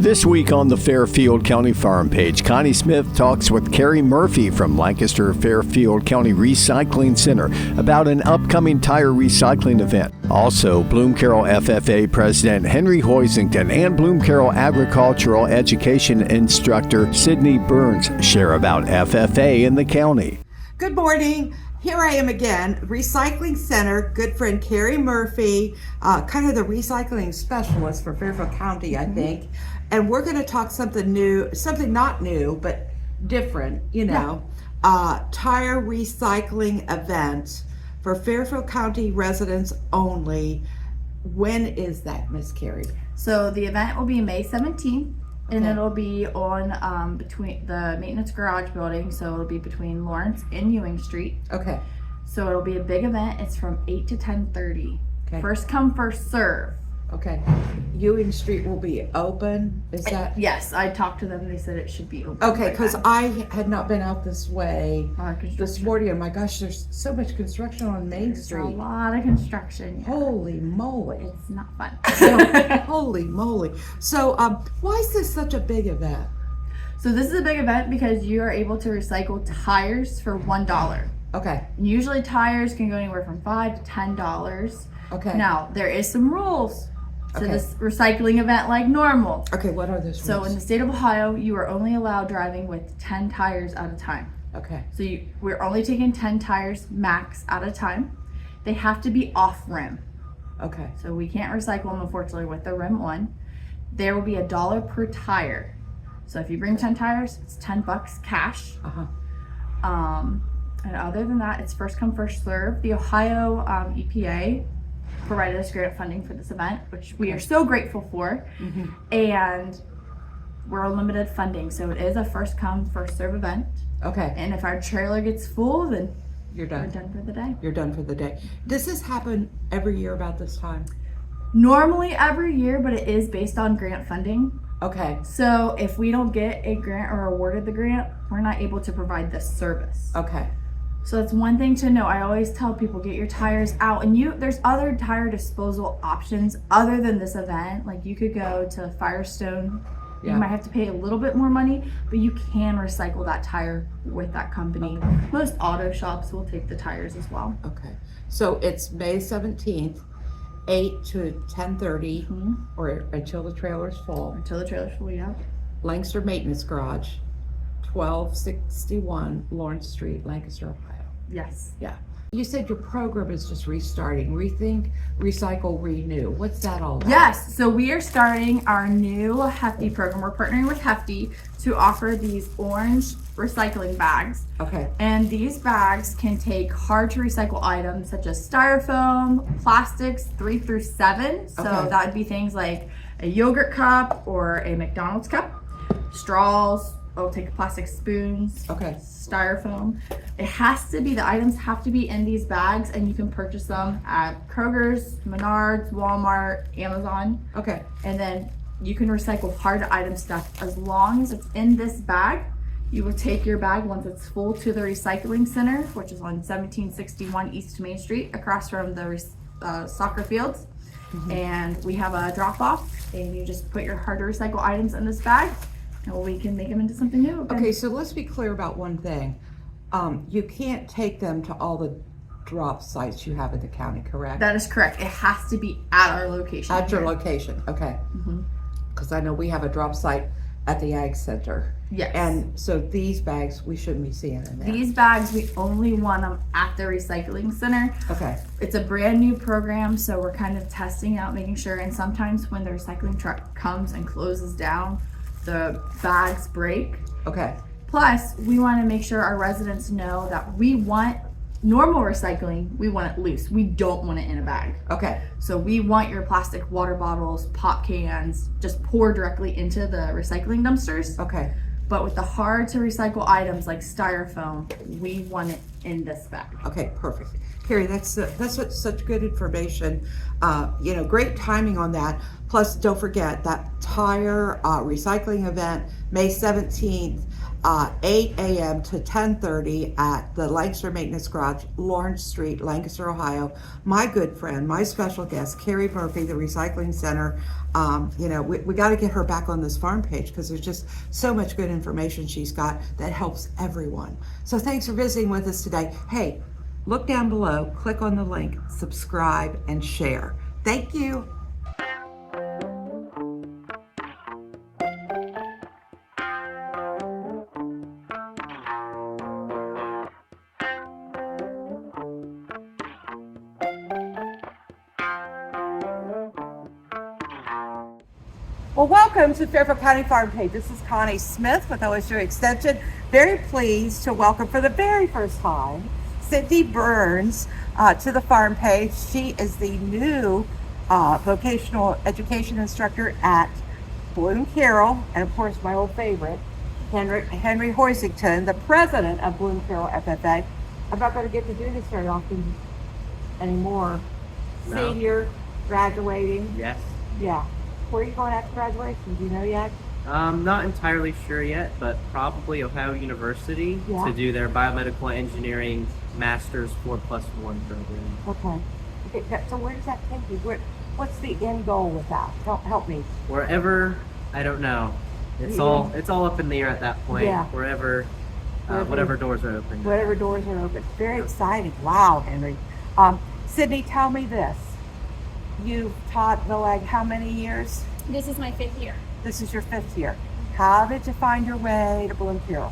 This week on the Fairfield County Farm page, Connie Smith talks with Keri Murphy from Lancaster-Fairfield County Recycling Center about an upcoming tire recycling event. Also, Bloom-Carrol FFA President Henry Hoisington and Bloom-Carrol Agricultural Education Instructor Sydney Burns share about FFA in the county. Good morning. Here I am again, Recycling Center, good friend Keri Murphy, kind of the recycling specialist for Fairfield County, I think. And we're going to talk something new, something not new, but different, tire recycling event for Fairfield County residents only. When is that, Miss Keri? So the event will be May 17th. And Okay. it'll be on between the maintenance garage building, so it'll be between Lawrence and Ewing Street. Okay. So it'll be a big event. It's from 8 to 10:30. Okay. First come, first serve. Okay. Ewing Street will be open. Is that? Yes, I talked to them. They said it should be open. Okay, because I had not been out this way this This morning. And my gosh, there's so much construction on Main a Street. lot of construction. Yeah. Holy moly. It's not fun. Holy moly. So, why is this such a big event? So this is a big event because you are able to recycle tires for $1. Okay. Usually tires can go anywhere from $5 to $10. Okay. Now there is some rules to Okay. this recycling event like normal. Okay, what are those So rules? in the state of Ohio, you are only allowed driving with 10 tires at a time. Okay. So we're only taking 10 tires max at a time. They have to be off rim. Okay. So we can't recycle them, unfortunately, with the rim on. There will be $1 per tire. So if you bring 10 tires, it's $10 cash. And other than that, it's first come, first serve. The Ohio EPA provided us grant funding for this event, which we are so grateful for. And we're on limited funding, so it is a first come, first serve event. Okay. And if our trailer gets full, then You're we're done. done for the day. You're done for the day. Does this happen every year about this time? Normally every year, but it is based on grant funding. Okay. So if we don't get a grant or awarded the grant, we're not able to provide this service. Okay. So that's one thing to know. I always tell people, get your tires out, and there's other tire disposal options other than this event. Like you could go to Firestone. Yeah. You might have to pay a little bit more money, but you can recycle that tire with that company. Most auto shops will take the tires as well. Okay. So it's May 17th, 8 to 10:30, or until the trailer's full. Until the trailer's full, yeah. Lancaster Maintenance Garage, 1261 Lawrence Street, Lancaster, Ohio. Yes. Yeah. You said your program is just restarting. Rethink, Recycle, Renew. What's that all about? Yes, so we are starting our new Hefty program. We're partnering with Hefty to offer these orange recycling bags. Okay. And these bags can take hard to recycle items such as styrofoam, plastics 3 through 7. So Okay. that would be things like a yogurt cup or a McDonald's cup, straws, I'll take plastic spoons, Okay. styrofoam. The items have to be in these bags, and you can purchase them at Kroger's, Menards, Walmart, Amazon. Okay. And then you can recycle hard item stuff as long as it's in this bag. You will take your bag once it's full to the recycling center, which is on 1761 East Main Street, across from the soccer fields. And we have a drop off, and you just put your hard to recycle items in this bag, and we can make them into something new. Okay, so let's be clear about one thing. You can't take them to all the drop sites you have in the county, correct? That is correct. It has to be at our location. At your here. location, okay. Because I know we have a drop site at the Ag Center. Yes. And so these bags, we shouldn't be seeing in there. These bags, we only want them at the recycling center. Okay. It's a brand new program, so we're kind of testing out, making sure. And sometimes when the recycling truck comes and closes down, the bags break. Okay. Plus, we want to make sure our residents know that we want normal recycling, we want it loose. We don't want it in a bag. Okay. So we want your plastic water bottles, pop cans, just pour directly into the recycling dumpsters. Okay. But with the hard to recycle items like styrofoam, we want it in this bag. Okay, perfect. Keri, that's what, such good information. Great timing on that. Plus, don't forget that tire recycling event, May 17th, 8 a.m. to 10:30 at the Lancaster Maintenance Garage, Lawrence Street, Lancaster, Ohio. My good friend, my special guest, Keri Murphy, the Recycling Center. We got to get her back on this farm page because there's just so much good information she's got that helps everyone. So thanks for visiting with us today. Hey, look down below, click on the link, subscribe, and share. Thank you. Well, welcome to Fairfield County Farm Page. This is Connie Smith with OSU Extension. Very pleased to welcome for the very first time Cindy Burns to the farm page. She is the new vocational education instructor at Bloom-Carrol, and of course my old favorite, Henry Hoisington, the president of Bloom-Carrol FFA. I'm not going to get to do this very often anymore. No. Senior, graduating. Yes. Yeah. Where are you going after graduation? Do you know yet? Not entirely sure yet, but probably Ohio University to do their biomedical engineering master's 4+1 program. Okay. So where does that take you? What's the end goal with that? Help me. Wherever, I don't know. It's all up in the air at that point. Yeah. Wherever, whatever doors are open. Whatever doors are open. Very exciting. Wow, Henry. Sydney, tell me this. You've taught VOAG how many years? This is my 5th year. This is your 5th year. How did you find your way to Bloom-Carrol?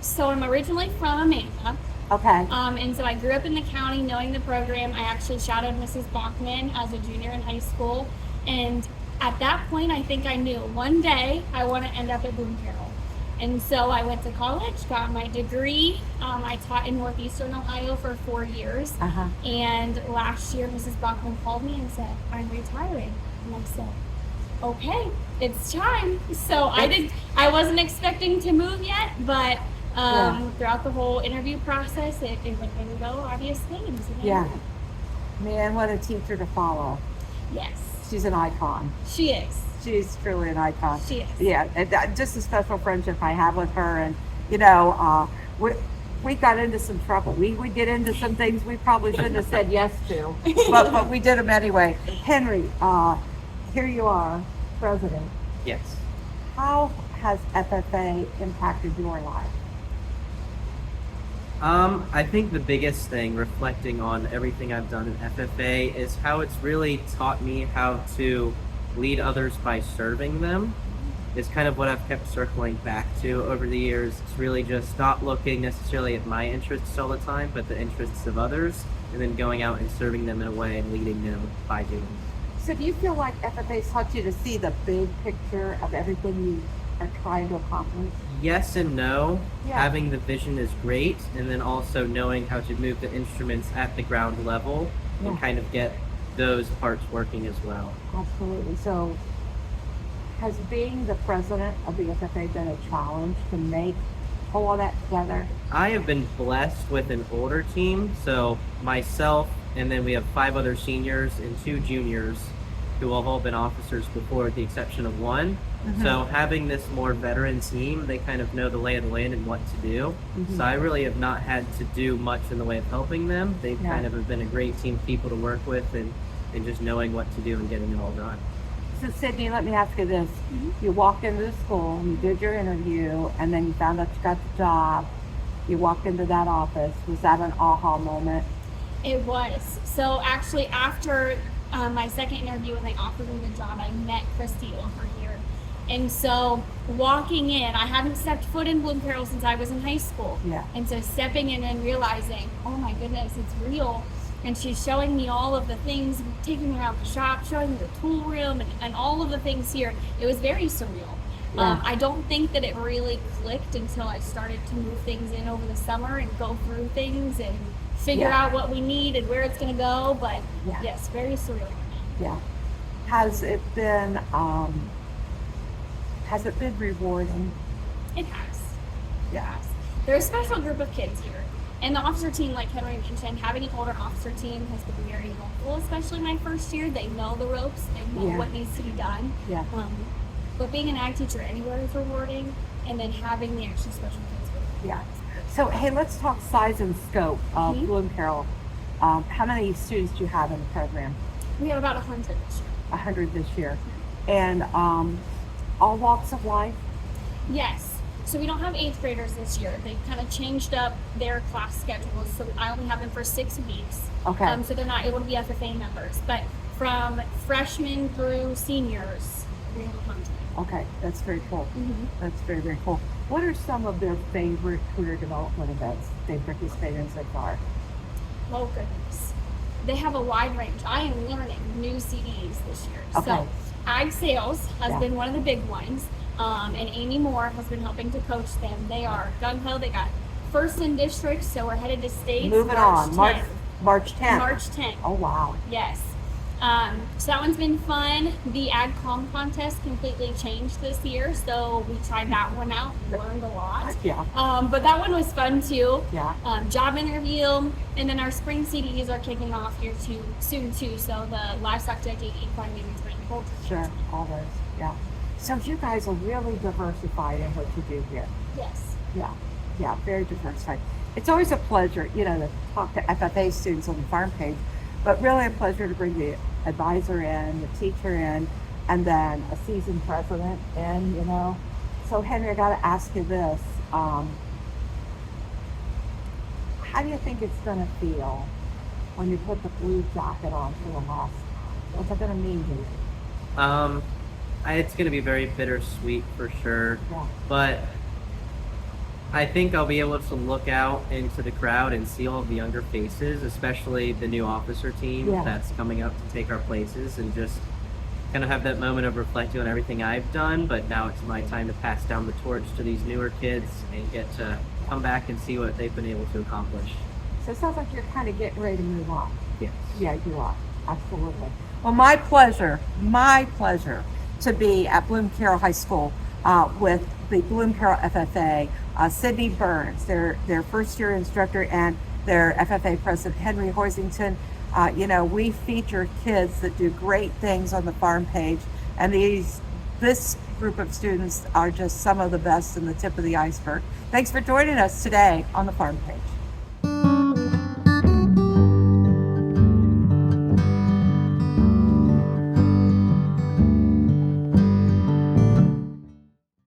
So I'm originally from Amanda. Okay. And so I grew up in the county knowing the program. I actually shadowed Mrs. Bachman as a junior in high school. And at that point, I think I knew one day I want to end up at Bloom-Carrol. And so I went to college, got my degree. I taught in Northeastern Ohio for 4 years. And last year, Mrs. Bachman called me and said, I'm retiring. And I said, okay, it's time. So I wasn't expecting to move yet, but throughout the whole interview process, it went really well, obviously. And so Man, what a teacher to follow. Yes. She's an icon. She is. She's truly an icon. She is. Yeah, and just a special friendship I have with her. And, we got into some trouble. We get into some things we probably shouldn't have said yes to, but we did them anyway. Henry, here you are, president. Yes. How has FFA impacted your life? I think the biggest thing, reflecting on everything I've done in FFA, is how it's really taught me how to lead others by serving them. Is kind of what I've kept circling back to over the years. It's really just not looking necessarily at my interests all the time, but the interests of others, and then going out and serving them in a way and leading them by doing it. So do you feel like FFA taught you to see the big picture of everything you are trying to accomplish? Yes and no. Yeah. Having the vision is great, and then also knowing how to move the instruments at the ground level and kind of get those parts working as well. Absolutely. So has being the president of the FFA been a challenge to pull all that together? I have been blessed with an older team, so myself, and then we have 5 other seniors and 2 juniors who have all been officers before, with the exception of one. So having this more veteran team, they kind of know the lay of the land and what to do. So I really have not had to do much in the way of helping them. They kind of have been a great team of people to work with, and just knowing what to do and getting it all done. So Sydney, let me ask you this. You walked into the school, you did your interview, and then you found out you got the job. You walked into that office. Was that an aha moment? It was. So actually after my second interview when they offered me the job, I met Christy over here. And so walking in, I hadn't stepped foot in Bloom-Carrol since I was in high school. Yeah. And so stepping in and realizing, oh my goodness, it's real. And she's showing me all of the things, taking me around the shop, showing me the tool room and all of the things here. It was very surreal. I don't think that it really clicked until I started to move things in over the summer and go through things and figure out what we need and where it's going to go. But yes, very surreal. Yeah. Has it been rewarding? It has. Yeah. They're a special group of kids here. And the officer team, like Henry mentioned, having an older officer team has been very helpful, especially my first year. They know the ropes, they know what needs to be done. Yeah. But being an ag teacher anywhere is rewarding, and then having the extra special kids. Yeah. So, hey, let's talk size and scope of Bloom-Carrol. How many students do you have in the program? We have about 100 this year. 100 this year. And all walks of life? Yes. So we don't have 8th graders this year. They kind of changed up their class schedules. So I only have them for 6 weeks. Okay. So they're not able to be FFA members. But from freshmen through seniors, we have 100. Okay, that's very cool. Mm-hmm. That's very, very cool. What are some of their favorite career development events they've participated in so far? Oh, goodness. They have a wide range. I am learning new CDs this year. Okay. So ag sales has Yeah. been one of the big ones. And Amy Moore has been helping to coach them. They are gung-ho. They got first in district, so we're headed to states. Moving on. March 10th. March 10th. Oh, wow. Yes. So that one's been fun. The Ag Com contest completely changed this year, so we tried that one out, learned a lot. Yeah. But that one was fun too. Yeah. Job interview, and then our spring CDs are kicking off here soon too. So the livestock decade, equine management, poultry. Sure. All those. Yeah. So you guys are really diversified in what you do here. Yes. Yeah. Yeah. Very diversified. It's always a pleasure, to talk to FFA students on the farm page, but really a pleasure to bring the advisor in, the teacher in, and then a seasoned president in, So Henry, I got to ask you this. How do you think it's going to feel when you put the blue jacket on for the last time? What's it going to mean to you? It's going to be very bittersweet for sure. Yeah. But I think I'll be able to look out into the crowd and see all of the younger faces, especially the new officer team that's coming up to take our places, and just kind of have that moment of reflecting on everything I've done. But now it's my time to pass down the torch to these newer kids and get to come back and see what they've been able to accomplish. So it sounds like you're kind of getting ready to move on. Yes. Yeah, you are. Absolutely. Well, my pleasure to be at Bloom-Carrol High School with the Bloom-Carrol FFA, Sydney Burns, their first year instructor, and their FFA president, Henry Hoisington. We feature kids that do great things on the farm page, and this group of students are just some of the best and the tip of the iceberg. Thanks for joining us today on the farm page.